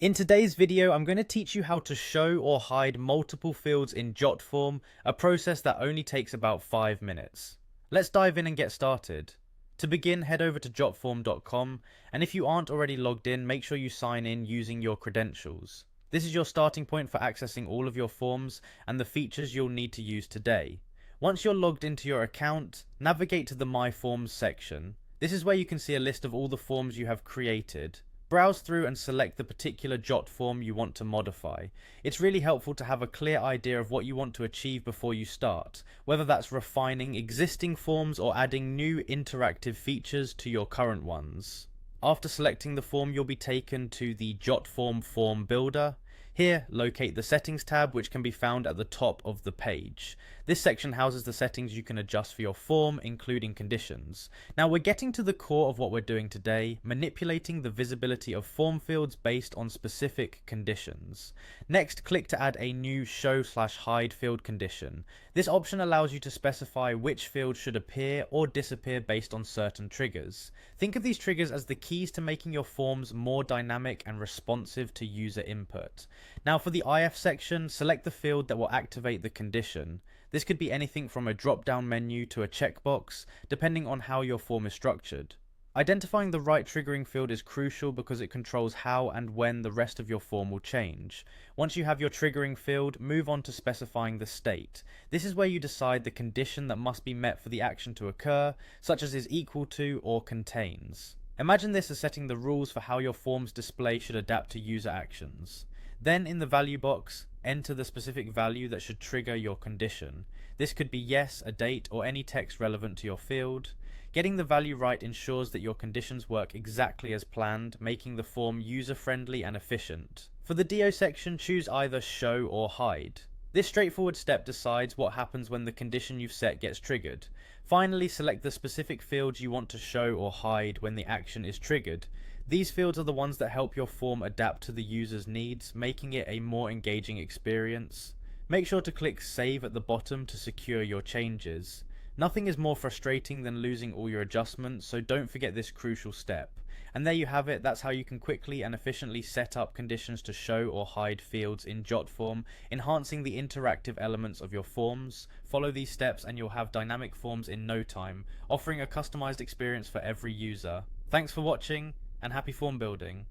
In today's video, I'm going to teach you how to show or hide multiple fields in Jotform, a process that only takes about 5 minutes. Let's dive in and get started. To begin, head over to jotform.com, and if you aren't already logged in, make sure you sign in using your credentials. This is your starting point for accessing all of your forms and the features you'll need to use today. Once you're logged into your account, navigate to the My Forms section. This is where you can see a list of all the forms you have created. Browse through and select the particular Jot form you want to modify. It's really helpful to have a clear idea of what you want to achieve before you start, whether that's refining existing forms or adding new interactive features to your current ones. After selecting the form, you'll be taken to the Jotform form builder. Here, locate the Settings tab, which can be found at the top of the page. This section houses the settings you can adjust for your form, including conditions. Now we're getting to the core of what we're doing today, manipulating the visibility of form fields based on specific conditions. Next, click to add a new show/hide field condition. This option allows you to specify which fields should appear or disappear based on certain triggers. Think of these triggers as the keys to making your forms more dynamic and responsive to user input. Now for the IF section, select the field that will activate the condition. This could be anything from a drop-down menu to a checkbox, depending on how your form is structured. Identifying the right triggering field is crucial because it controls how and when the rest of your form will change. Once you have your triggering field, move on to specifying the state. This is where you decide the condition that must be met for the action to occur, such as is equal to or contains. Imagine this as setting the rules for how your form's display should adapt to user actions. Then in the value box, enter the specific value that should trigger your condition. This could be yes, a date, or any text relevant to your field. Getting the value right ensures that your conditions work exactly as planned, making the form user-friendly and efficient. For the DO section, choose either show or hide. This straightforward step decides what happens when the condition you've set gets triggered. Finally, select the specific fields you want to show or hide when the action is triggered. These fields are the ones that help your form adapt to the user's needs, making it a more engaging experience. Make sure to click Save at the bottom to secure your changes. Nothing is more frustrating than losing all your adjustments, so don't forget this crucial step. And there you have it, that's how you can quickly and efficiently set up conditions to show or hide fields in Jotform, enhancing the interactive elements of your forms. Follow these steps and you'll have dynamic forms in no time, offering a customized experience for every user. Thanks for watching, and happy form building.